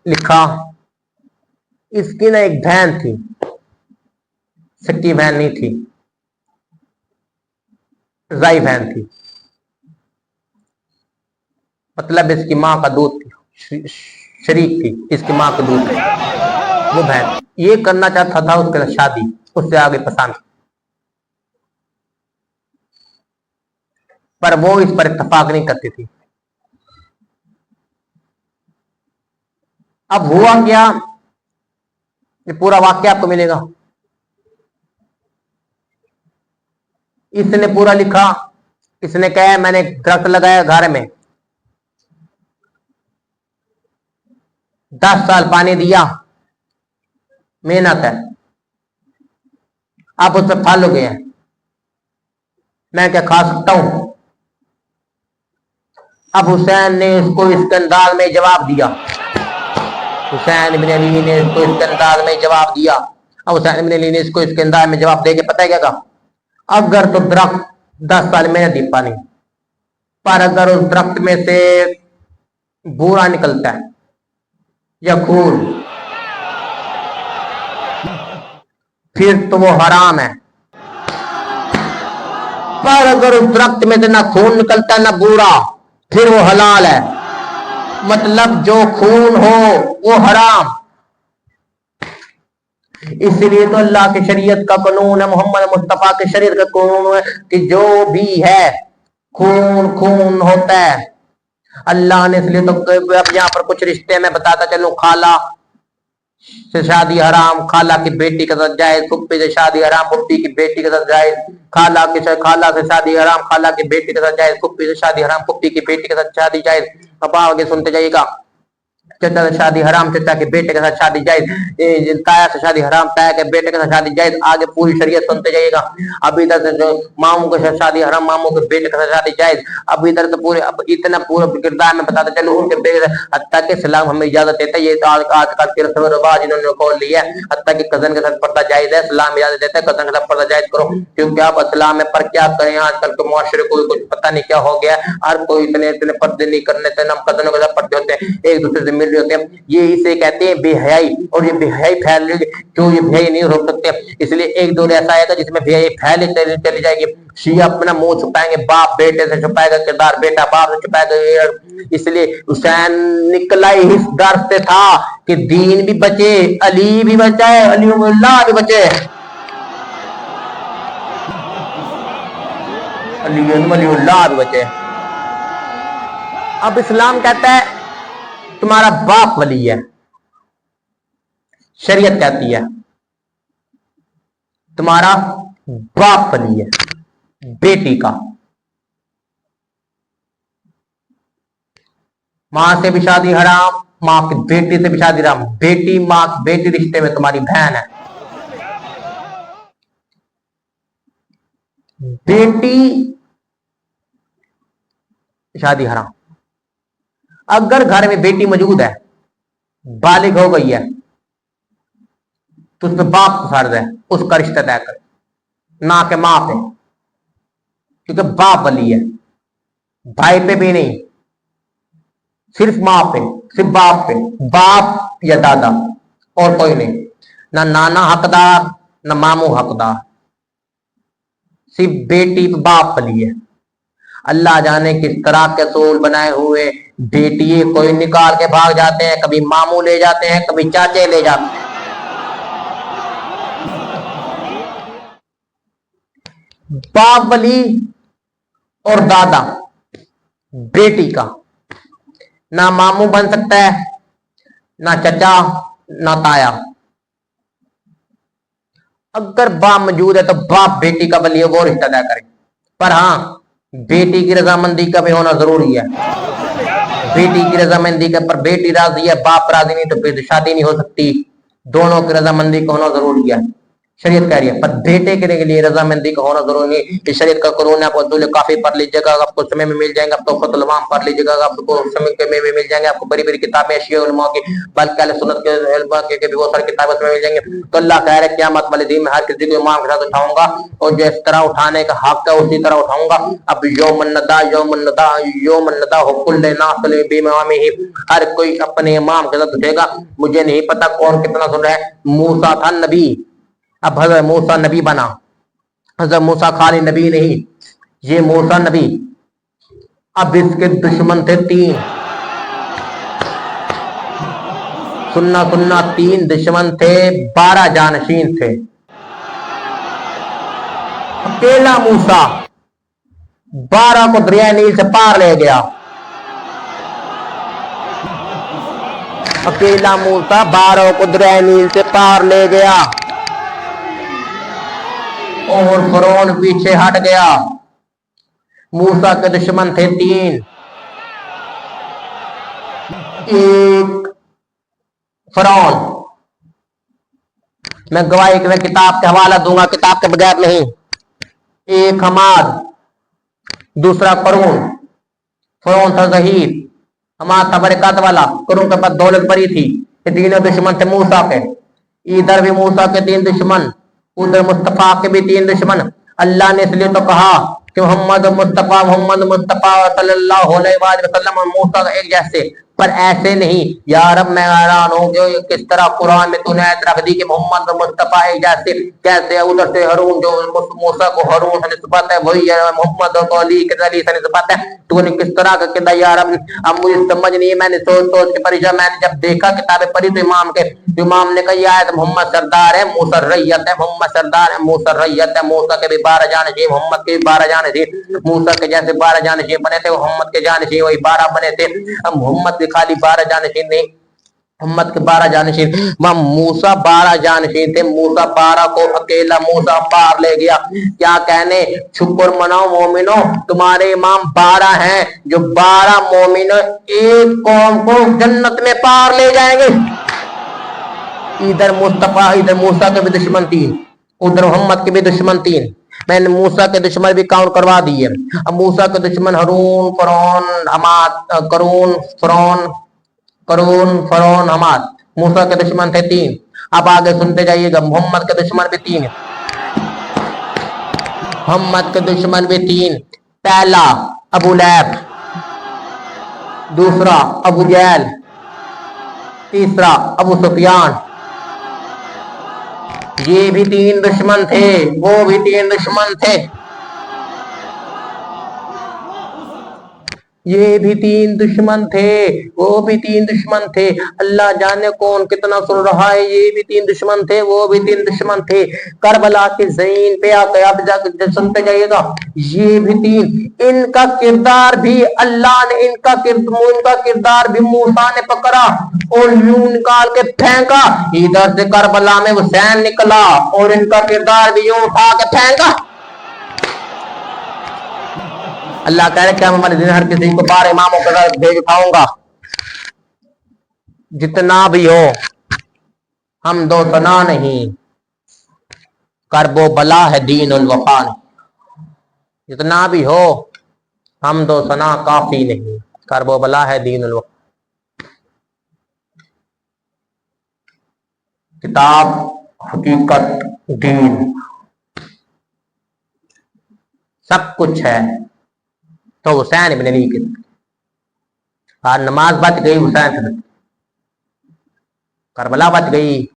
लिखा, इसकी ना एक बहन थी, सच्ची बहन नहीं थी, रजाई बहन थी, मतलब इसकी माँ का दूध थी, शरीक थी, इसकी माँ का दूध थी वो बहन। ये करना चाहता था उसके साथ शादी, उससे आगे पसंद, पर वो इस पर इत्तेफाक नहीं करती थी। अब हुआ क्या, ये पूरा वाक्य आपको मिलेगा। इसने पूरा लिखा, इसने कहा मैंने दरख्त लगाया घर में, 10 साल पानी दिया, मेहनत है, आप उस पर फल हो गए, मैं क्या खा सकता हूं। अब हुसैन ने उसको इसके अंदाज में जवाब दिया, हुसैन इब्न अली ने इसको इसके अंदाज में जवाब दिया। अब हुसैन इब्न अली ने इसको इसके अंदाज में जवाब देके पता है क्या कहा, अगर तो दरख्त 10 साल मेहनत दी पानी, पर अगर उस दरख्त में से बूरा निकलता है या खून, फिर तो वो हराम है। पर अगर उस दरख्त में से ना खून निकलता है ना बूरा, फिर वो हलाल है। मतलब जो खून हो वो हराम। इसलिए तो अल्लाह की शरीयत का कानून है, मोहम्मद मुस्तफा की शरीयत का कानून है कि जो भी है खून खून होता है। अल्लाह ने इसलिए तो अब यहाँ पर कुछ रिश्ते में बताता चलूं, खाला से शादी हराम, खाला की बेटी के साथ जायज, फुप्पी से शादी हराम, फुप्पी की बेटी के साथ जायज, खाला से शादी हराम, खाला की बेटी के साथ जायज, फुप्पी से शादी हराम, फुप्पी की बेटी के साथ शादी जायज। अब आगे सुनते जाइएगा, चचा से शादी हराम, चचा के बेटे के साथ शादी जायज, ताया से शादी हराम, ताया के बेटे के साथ शादी जायज। आगे पूरी शरीयत सुनते जाइएगा। अब इधर से जो मामू के साथ शादी हराम, मामू के बेटे के साथ शादी जायज। अब इधर तो पूरे, अब इतना पूरा किरदार में बताते चलो उनके बेटे, हत्ता के इस्लाम हमें इजाजत देता है, ये तो आजकल के रस्म रिवाज इन्होंने खोल लिया है, हत्ता की कजन के साथ पर्दा जायज है, इस्लाम इजाजत देता है कजन के साथ पर्दा जायज करो, क्योंकि आप इस्लाम में पर क्या करें, आजकल के मुआशरे को कुछ पता नहीं क्या हो गया, हर कोई इतने इतने पर्दे नहीं करने से हम कजनों के साथ पर्दे होते हैं, एक दूसरे से मिल रहे होते हैं। ये इसे कहते हैं बेहयाई, और ये बेहयाई फैल रही है, क्यों ये बेहयाई नहीं रोक सकते, इसलिए एक दौर ऐसा आएगा जिसमें बेहयाई फैल चली जाएगी। शिया अपना मुंह छुपाएंगे, बाप बेटे से छुपाएगा किरदार, बेटा बाप से छुपाएगा। इसलिए हुसैन निकला इस डर से था कि दीन भी बचे, अली भी बचाए, अलीउल्लाह भी बचे, अलीउल्लाह भी बचे। अब इस्लाम कहता है तुम्हारा बाप वली है, शरीयत कहती है तुम्हारा बाप वली है, बेटी का। मां से भी शादी हराम, मां की बेटी से भी शादी हराम, बेटी मां की बेटी रिश्ते में तुम्हारी बहन है, बेटी शादी हराम। अगर घर में बेटी मौजूद है, बालिग हो गई है, तो उसमें बाप को फर्ज है उसका रिश्ता तय करे, ना के मां पे, क्योंकि बाप वली है, भाई पे भी नहीं, सिर्फ मां पे, सिर्फ बाप पे, बाप या दादा और कोई नहीं, ना नाना हकदार ना मामू हकदार, सिर्फ बेटी बाप वली है। अल्लाह जाने किस तरह के सोल बनाए हुए बेटिए कोई निकाल के भाग जाते हैं, कभी मामू ले जाते हैं, कभी चाचे ले जाते हैं। बाप वली और दादा बेटी का, ना मामू बन सकता है, ना चचा, ना ताया। अगर बाप मौजूद है तो बाप बेटी का वली है, वो रिश्ता तय करे। पर हाँ, बेटी की रजामंदी का भी होना जरूरी है, बेटी की रजामंदी का, पर बेटी राजी है बाप राजी नहीं तो फिर शादी नहीं हो सकती, दोनों की रजामंदी का होना जरूरी है। शरीयत कह रही है, पर बेटे के लिए रजामंदी का होना जरूरी नहीं। इस शरीयत का कानून है, आपको अब्दुल काफी पढ़ लीजिएगा, आपको समय में मिल जाएंगे, आपको फतुल इमाम पढ़ लीजिएगा, आपको समय में भी मिल जाएंगे, आपको बड़ी बड़ी किताबें शिया उलमा की, बल्कि अहले सुन्नत के उलमा के भी बहुत सारी किताबें उसमें मिल जाएंगे। तो अल्लाह कह रहा है क़यामत वाले दिन में हर किसी को इमाम के साथ उठाऊंगा, और जिस तरह उठाने का हक है उसी तरह उठाऊंगा। अब यौमुन नदा हुकुल नास बिइमामिही, हर कोई अपने इमाम के साथ उठेगा। मुझे नहीं पता कौन कितना सुन रहा है। मूसा था नबी, अब हजरत मूसा नबी बना। हजरत मूसा खाली नबी नहीं, ये मूसा नबी। अब इसके दुश्मन थे तीन, सुन्ना सुन्ना, तीन दुश्मन थे, 12 जानशीन थे। अकेला मूसा 12 को दरिया नील से पार ले गया। अकेला मूसा 12 को दरिया नील से पार ले गया, और फिरौन पीछे हट गया। मूसा के दुश्मन थे तीन, एक फिरौन, मैं गवाही मैं किताब का हवाला दूंगा, किताब के बगैर नहीं। एक हमाद, दूसरा करून। फिरौन था जहीर, हमाद था बरकत वाला, करून के पास दौलत भरी थी। ये तीनों दुश्मन थे मूसा के। इधर भी मूसा के 3 दुश्मन, उधर मुस्तफा के भी 3 दुश्मन। अल्लाह ने इसलिए तो कहा कि मोहम्मद मुस्तफा सल्लल्लाहु अलैहि वसल्लम और मूसा एक जैसे, पर ऐसे नहीं। यार अब मैं हैरान हूं कि किस तरह कुरान में तूने आयत रख दी कि मोहम्मद मुस्तफा एक जैसे, कैसे? उधर से हारून, जो मूसा को हारून से निस्बत है, वही है मोहम्मद को अली से निस्बत है। तूने किस तरह का किया यार? अब मुझे समझ नहीं है। मैंने सोच सोच के परेशान, मैंने जब देखा किताबें पढ़ी तो इमाम ने कहा यह आयत मोहम्मद सरदार है, मूसा रैयत है। मोहम्मद सरदार है, मूसा रैयत है। मूसा के भी 12 जानशीन, मोहम्मद के भी 12 जानशीन। मूसा के जैसे 12 जानशीन बने थे, मोहम्मद के जानशीन वही 12 बने थे। अब मोहम्मद के खाली 12 जानशीन नहीं, मोहम्मद के 12 जानशीन, मूसा 12 जानशीन थे। मूसा 12 को अकेला मूसा पार ले गया। क्या कहने, शुक्र मनाओ मोमिनो, तुम्हारे इमाम 12 हैं, जो 12 मोमिनो एक कौम को जन्नत में पार ले जाएंगे। इधर मुस्तफा, इधर मूसा के भी दुश्मन 3, उधर मोहम्मद के भी दुश्मन 3। मैंने मूसा के दुश्मन भी काउंट करवा दिए। अब मूसा के दुश्मन हारून, फिरौन, हमाद, करून, हमाद। मूसा के दुश्मन थे 3। अब आगे सुनते जाइएगा, मोहम्मद के दुश्मन भी 3 है। मोहम्मद के दुश्मन भी 3। पहला अबू लहब, दूसरा अबू जहल, तीसरा अबू सुफियान। ये भी 3 दुश्मन थे, वो भी 3 दुश्मन थे, ये भी 3 दुश्मन थे, वो भी 3 दुश्मन थे। अल्लाह जाने कौन कितना सुन रहा है। ये भी 3 दुश्मन थे, वो भी 3 दुश्मन थे। करबला के ज़मीन पे आकर आप जाकर सुनते जाइएगा, ये भी 3। इनका किरदार भी अल्लाह ने, इनका किरदार भी मूसा ने पकड़ा और यूं निकाल के फेंका। इधर से करबला में हुसैन निकला और इनका किरदार भी यूं उठा के फेंका। अल्लाह कह रहे क्या मैं दिन हर किसी को 12 इमामों के साथ भेज उठाऊंगा, जितना भी हो। हम दो तना नहीं, करबो बला है दीन उल वफा। जितना भी हो, हम दो सना काफी नहीं, करबो बला है दीन उल वफा। किताब हकीकत दीन सब कुछ है। तो हुसैन इब्न अली की नमाज बच गई, हुसैन करबला बच गई।